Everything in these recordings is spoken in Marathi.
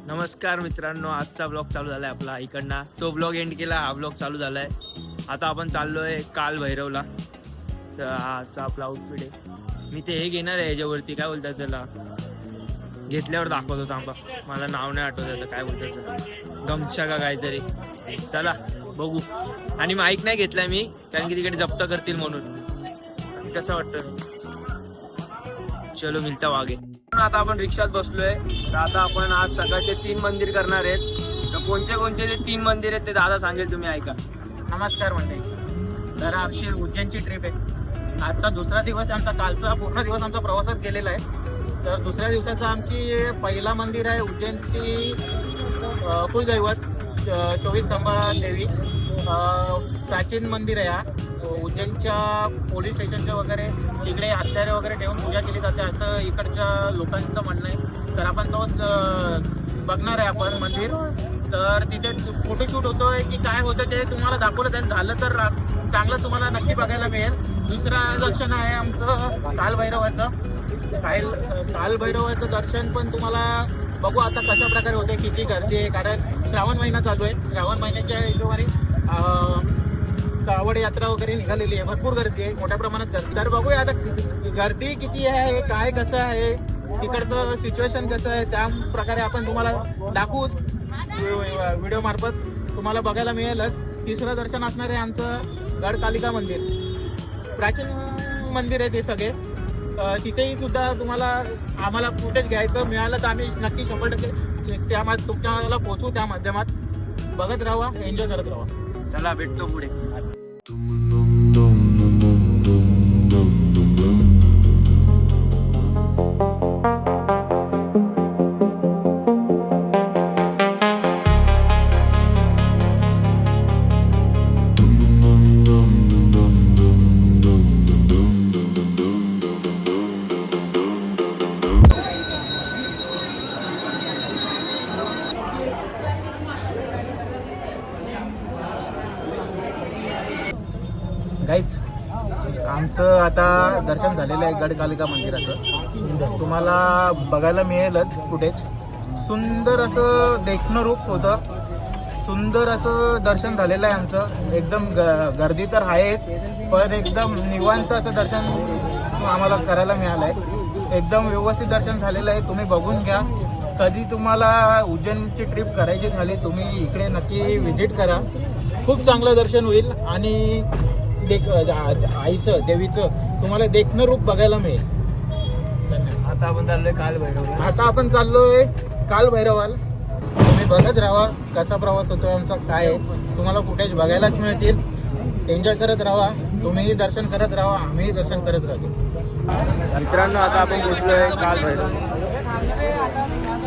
नमस्कार मित्रांनो, आजचा ब्लॉग चालू झालाय आपला इकडनं. तो ब्लॉग एंड केला, हा ब्लॉग चालू झालाय. आता आपण चाललोय काल भैरवला. आजचा आपला आउटफिट आहे. मी ते हे घेणार आहे याच्यावरती, काय बोलतात त्याला, घेतल्यावर दाखवतो थांबा, मला नाव नाही आठवत आता काय बोलतात त्याला, गमछा का काहीतरी. चला बघू. आणि माईक नाही घेतलाय मी, कारण की तिकडे जप्त करतील म्हणून. कसं वाटतं, चलो मिलता वागे. आता आपण रिक्षात बसलोय. तर आता आपण आज सकाळचे 3 मंदिर करणार आहेत. तर कोणते कोणते ते 3 मंदिर आहेत ते दादा सांगेल, तुम्ही ऐका. नमस्कार मंडळी. तर आमची उज्जैनची ट्रिप आहे. आजचा दुसरा दिवस आमचा, कालचा पूर्ण दिवस आमचा प्रवासात गेलेला आहे. तर दुसऱ्या दिवसाचा आमची पहिला मंदिर आहे उज्जैनची कुलदैवत 24 खंबा देवी. प्राचीन मंदिर आहे. हा उज्जैनच्या पोलीस स्टेशनच्या वगैरे तिकडे हत्यारे वगैरे ठेवून पूजा केली जाते असं इकडच्या लोकांचं म्हणणं आहे. तर आपण तोच बघणार आहे आपण मंदिर. तर तिथे फोटोशूट होतोय की काय होतं ते तुम्हाला दाखवलं जाईल. झालं तर चांगलं तुम्हाला नक्की बघायला मिळेल. दुसरा दर्शन आहे आमचं कालभैरवाचं. कालभैरवाचं दर्शन पण तुम्हाला बघू आता कशा प्रकारे होते, किती गर्दी आहे. कारण श्रावण महिना चालू आहे. श्रावण महिन्याच्या हिशोबाने कावड यात्रा वगैरे निघालेली आहे. भरपूर गर्दी आहे, मोठ्या प्रमाणात गर्दी. तर बघूया आता गर्दी किती आहे, काय कसं आहे, तिकडचं सिच्युएशन कसं आहे, त्या प्रकारे आपण तुम्हाला दाखवूच. व्हिडिओ मार्फत तुम्हाला बघायला मिळेलच. तिसरं दर्शन असणार आहे आमचं गडकालिका मंदिर. प्राचीन मंदिर आहे ते सगळे. तिथेही सुद्धा आम्हाला फुटेज घ्यायचं मिळालं तर आम्ही नक्की 100% त्यामध्ये तुमच्याला पोहोचू. त्या माध्यमात बघत राहा, एन्जॉय करत राहा. चला भेटतो पुढे. गाईज, आमचं आता दर्शन झालेलं आहे गडकालिका मंदिराचं. तुम्हाला बघायला मिळेलच फुटेज. सुंदर असं देखणं रूप होतं. सुंदर असं दर्शन झालेलं आहे आमचं. एकदम गर्दी तर आहेच, पण एकदम निवांत असं दर्शन आम्हाला करायला मिळालं आहे. एकदम व्यवस्थित दर्शन झालेलं आहे. तुम्ही बघून घ्या. कधी तुम्हाला उज्जैनची ट्रिप करायची झाली, तुम्ही इकडे नक्की व्हिजिट करा. खूप चांगलं दर्शन होईल आणि आईचं, देवीचं तुम्हाला देखणं रूप बघायला मिळेल. आता आपण चाललोय चाललोय काल भैरवाल. तुम्ही बघत राहा कसा प्रवास होतो आमचा, काय आहे. तुम्हाला फुटेज बघायलाच मिळतील. एन्जॉय करत राहा. तुम्हीही दर्शन करत राहा, आम्हीही दर्शन करत राहतो. मित्रांनो, आता आपण पोहोचलोय काल भैरव.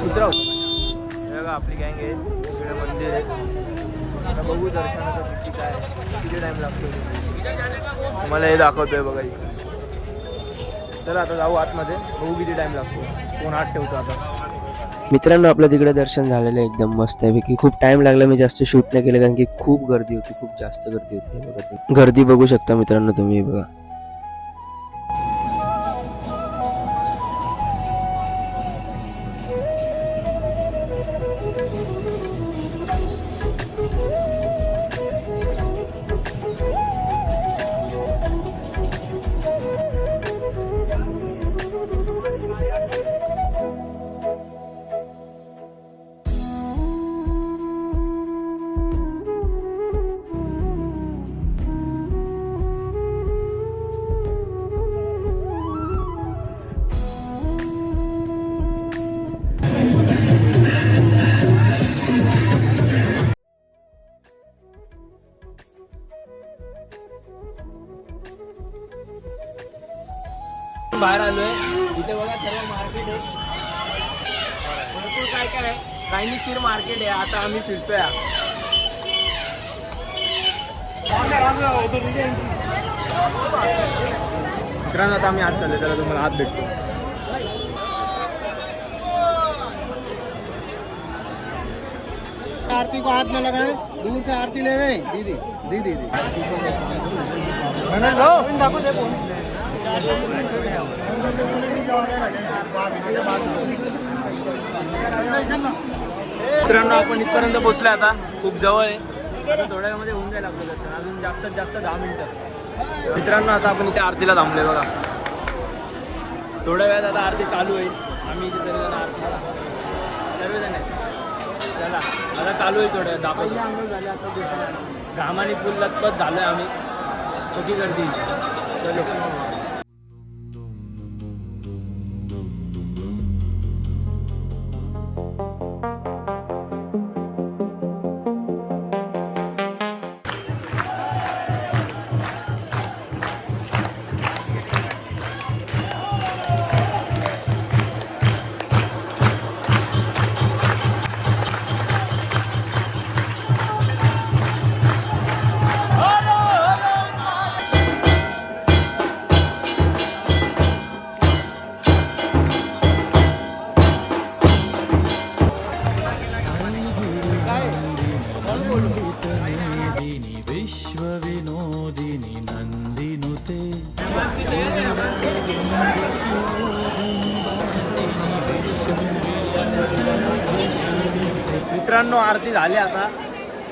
उतराव बघा, आपली गँग आहे. इकडे मंदिर आहे. आता बघू दर्शनाचं किती काय, किती टाइम लागतो मला हे दाखवतोय बघा इकडे. चला आता जाऊ आतमध्ये, बघू किती टाइम लागतो. फोन हात ठेवतो आता. मित्रांनो, आपलं तिकडे दर्शन झालेलं आहे एकदम मस्त आहे पैकी. खूप टाइम लागला, मी जास्त शूट नाही केलं कारण की खूप गर्दी होती, खूप जास्त गर्दी होती. बघा गर्दी बघू शकता मित्रांनो तुम्ही. बघा बाहेर आलोय. इथे बघा सर्व मार्केट आहे, भरपूर काय काय आहे. कायनीशीर मार्केट आहे. आता आम्ही फिरतोय. मित्रांनो, आता आम्ही आज चाललोय. त्याला तुम्हाला हात भेटतो. आरती को हाथ में लगाए, दूर से आरती ले गए. दीदी दीदी दीदी मित्रांनो आपण इथपर्यंत पोहोचलो आता खूप जवळ आहे आता थोड्या वेळामध्ये होऊन जाईल आपलं दर्शन अजून जास्तीत जास्त 10 मिनिटं मित्रांनो आता आपण इथे आरतीला थांबलोय बघा थोड्या वेळात आता आरती चालू होईल आम्ही इथे सर्वजण आरतीला सर्वजण आहेत चला आता चालू होईल थोड्या वेळात दाखवतो घामाने फुल लतपत झालोय आम्ही किती गर्दी चलो विश्वविनोदिनी नन्दिनुते मित्रांनो आरती झाली आता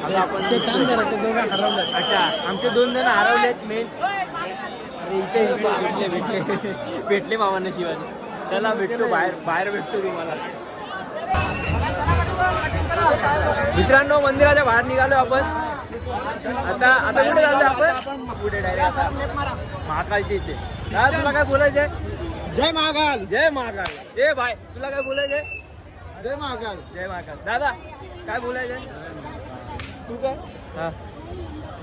आता आपण ते काम करायचं दोघं हरवलं अच्छा आमचे 2 जण हरवलेत मेन इथे भेटले मामांना शिवाजी चला भेटतो बाहेर भेटतो तुम्हाला मित्रांनो मंदिराच्या बाहेर निघालो आपण आता कुठे चाललो आपण पुढे डायरेक्ट आता महाकालच्या इथे दादा तुला काय बोलायचंय जय महाकाल. जय महाकाल ए भाई तुला काय बोलायचंय जय महाकाल. जय महाकाल दादा काय बोलायचंय तू काय हा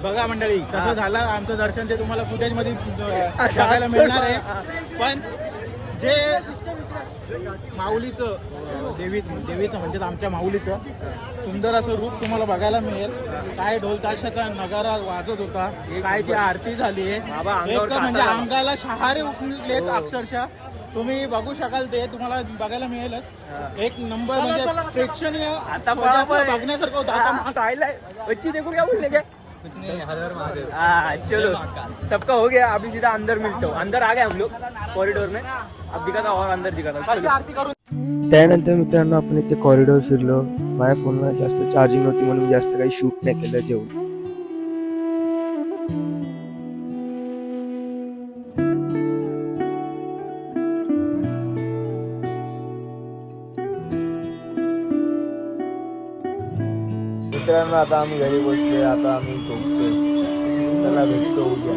बघा मंडळी कसं झालं आमचं दर्शन ते तुम्हाला फुटेज मध्ये बघायला मिळणार आहे पण जे माऊलीचं देवीचं म्हणजे आमच्या माऊलीचं सुंदर असं रूप तुम्हाला बघायला मिळेल काय ढोल ताशाचा नगारा वाजत होता काय ती आरती झाली आहे म्हणजे अंगाला शहारे उठलेत अक्षरशः तुम्ही बघू शकाल ते तुम्हाला बघायला मिळेलच एक नंबर म्हणजे प्रेक्षणीय आता बघण्यासारखं होतं आता बच्ची देखो क्या बोलने के हाँ चलो सबका हो गया अभी सीधा अंदर मिलते हो अंदर आ गए हम लोग कॉरिडोर में अब दिखा था और अंदर दिखा था आरती करून त्यानंतर मित्रांनो आपण इथे कॉरिडॉर फिरलो माझ्या फोनला जास्त चार्जिंग नव्हती म्हणून जास्त काही शूट नाही केलं जेवण मित्रांनो आता आम्ही घरी बसलोय आता आम्ही झोपतोय चला भेटतो उद्या